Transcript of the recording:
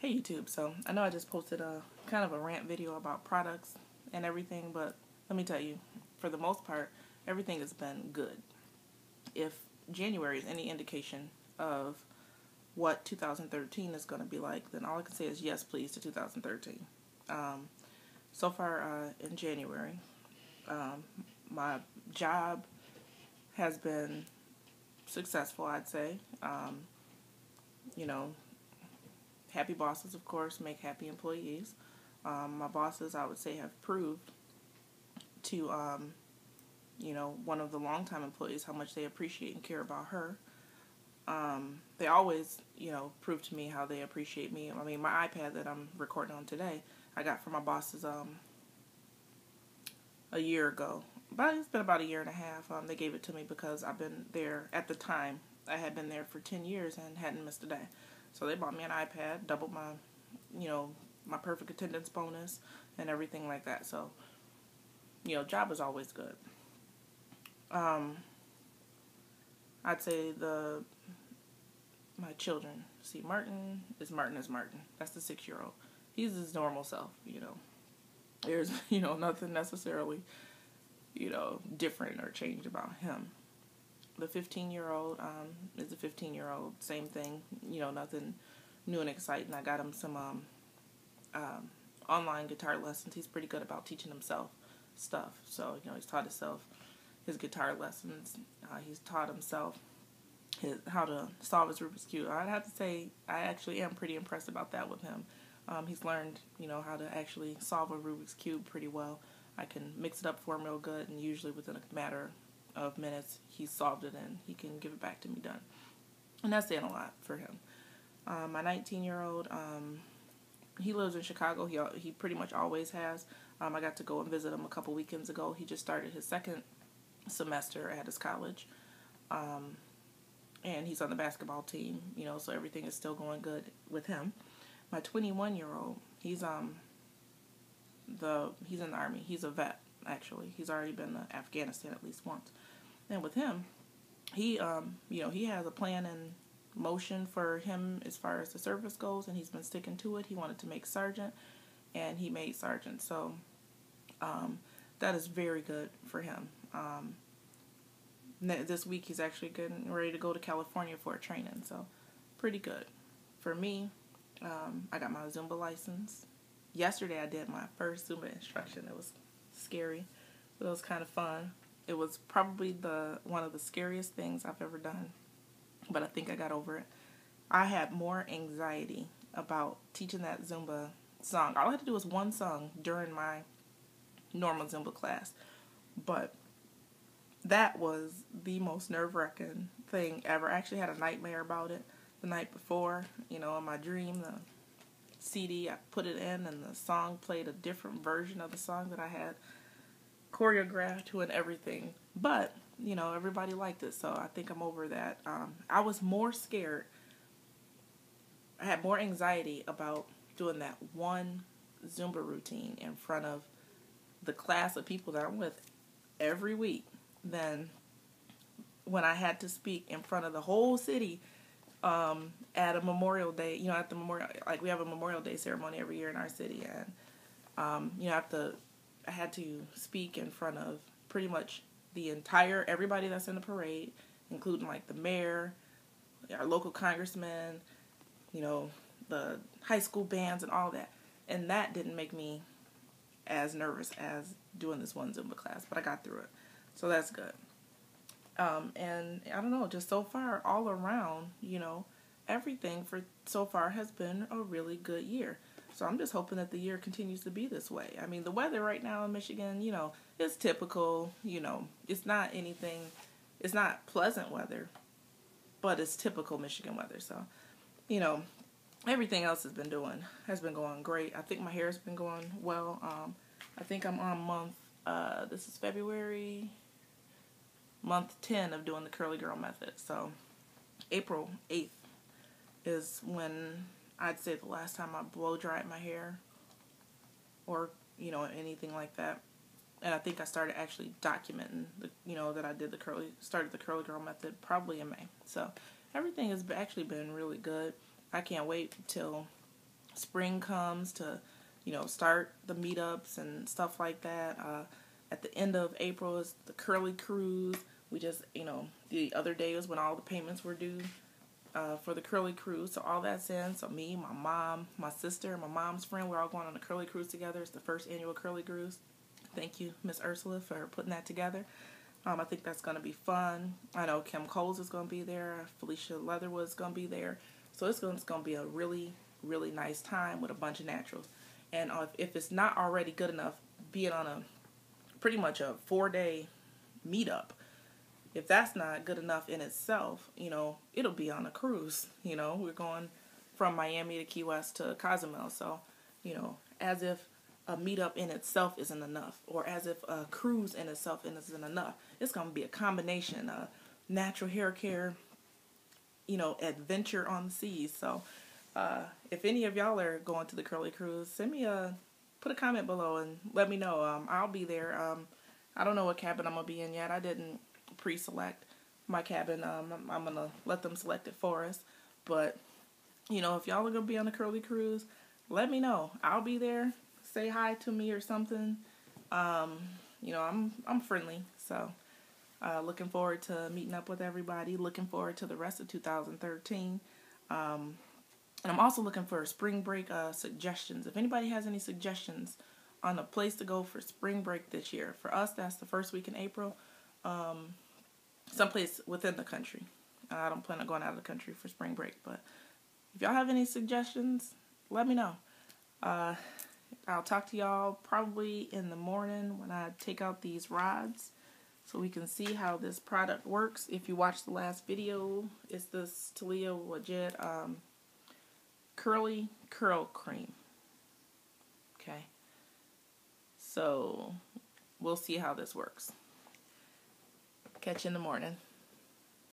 Hey YouTube, so I know I just posted a kind of a rant video about products and everything, but let me tell you, for the most part, everything has been good. If January is any indication of what 2013 is going to be like, then all I can say is yes, please, to 2013. So far in January, my job has been successful, I'd say. You know, happy bosses, of course, make happy employees. My bosses, I would say, have proved to, one of the longtime employees how much they appreciate and care about her. They always, prove to me how they appreciate me. I mean, my iPad that I'm recording on today, I got from my bosses a year ago. But it's been about a year and a half. They gave it to me because I've been there at the time. I had been there for 10 years and hadn't missed a day. So they bought me an iPad, doubled my, my perfect attendance bonus and everything like that. So, job is always good. I'd say my children. See, Martin is Martin. That's the 6-year-old. He's his normal self, There's, nothing necessarily, different or changed about him. The 15-year-old is a 15-year-old. Same thing, nothing new and exciting. I got him some online guitar lessons. He's pretty good about teaching himself stuff. So, he's taught himself his guitar lessons. He's taught himself how to solve his Rubik's Cube. I'd have to say I actually am pretty impressed about that with him. He's learned, how to actually solve a Rubik's Cube pretty well. I can mix it up for him real good, and usually within a matter of minutes, he's solved it and he can give it back to me done. And that's saying a lot for him. My 19-year-old, he lives in Chicago. He pretty much always has. I got to go and visit him a couple weekends ago. He just started his second semester at his college. And he's on the basketball team, so everything is still going good with him. My 21-year-old, he's in the Army. He's a vet, actually. He's already been to Afghanistan at least once. And with him, he has a plan in motion for him as far as the service goes, and he's been sticking to it. He wanted to make sergeant, and he made sergeant. So that is very good for him. This week he's actually getting ready to go to California for a training, so pretty good. For me, I got my Zumba license. Yesterday I did my first Zumba instruction. It was scary, but it was kind of fun. It was probably one of the scariest things I've ever done, but I think I got over it. I had more anxiety about teaching that Zumba song. All I had to do was one song during my normal Zumba class, but that was the most nerve-wracking thing ever. I actually had a nightmare about it the night before. In my dream, the CD, I put it in, and the song played a different version of the song that I had choreographed to and everything. But, everybody liked it, so I think I'm over that. I was more scared. I had more anxiety about doing that one Zumba routine in front of the class of people that I'm with every week than when I had to speak in front of the whole city at a Memorial Day. At the Memorial, we have a Memorial Day ceremony every year in our city, and I had to speak in front of pretty much everybody that's in the parade, including the mayor, our local congressman, the high school bands and all that. And that didn't make me as nervous as doing this one Zumba class, but I got through it. So that's good. And I don't know, just so far, all around, everything for so far has been a really good year. So I'm just hoping that the year continues to be this way. I mean, the weather right now in Michigan, is typical. It's not pleasant weather, but it's typical Michigan weather. So, everything else has been going great. I think my hair has been going well. I think I'm on this is February, month 10 of doing the curly girl method. So April 8th is when I'd say the last time I blow dried my hair or, anything like that. And I think I started actually documenting that I started the curly girl method probably in May. So everything has actually been really good. I can't wait till spring comes to, start the meetups and stuff like that. At the end of April is the Curly Cruise. We just, the other day was when all the payments were due for the Curly Cruise. So all that's in. So me, my mom, my sister, my mom's friend, we're all going on a Curly Cruise together. It's the first annual Curly Cruise. Thank you, Miss Ursula, for putting that together. I think that's going to be fun. I know Kim Coles is going to be there. Felicia Leatherwood's going to be there. So it's going to be a really, really nice time with a bunch of naturals. And if it's not already good enough, being on pretty much a 4-day meetup, if that's not good enough in itself, it'll be on a cruise. We're going from Miami to Key West to Cozumel. So, as if a meetup in itself isn't enough, or as if a cruise in itself isn't enough. It's going to be a combination of natural hair care, adventure on the seas. So if any of y'all are going to the Curly Cruise, put a comment below and let me know. I'll be there. I don't know what cabin I'm going to be in yet. I didn't pre-select my cabin. I'm going to let them select it for us. But, if y'all are going to be on the Curly Cruise, let me know. I'll be there. Say hi to me or something. I'm friendly, so looking forward to meeting up with everybody. Looking forward to the rest of 2013. And I'm also looking for spring break suggestions. If anybody has any suggestions on a place to go for spring break this year, for us that's the first week in April. Someplace within the country. I don't plan on going out of the country for spring break, but if y'all have any suggestions, let me know. I'll talk to y'all probably in the morning when I take out these rods so we can see how this product works. If you watched the last video, it's this Talia Wajid Curly Curl Cream. Okay. So we'll see how this works. Catch you in the morning.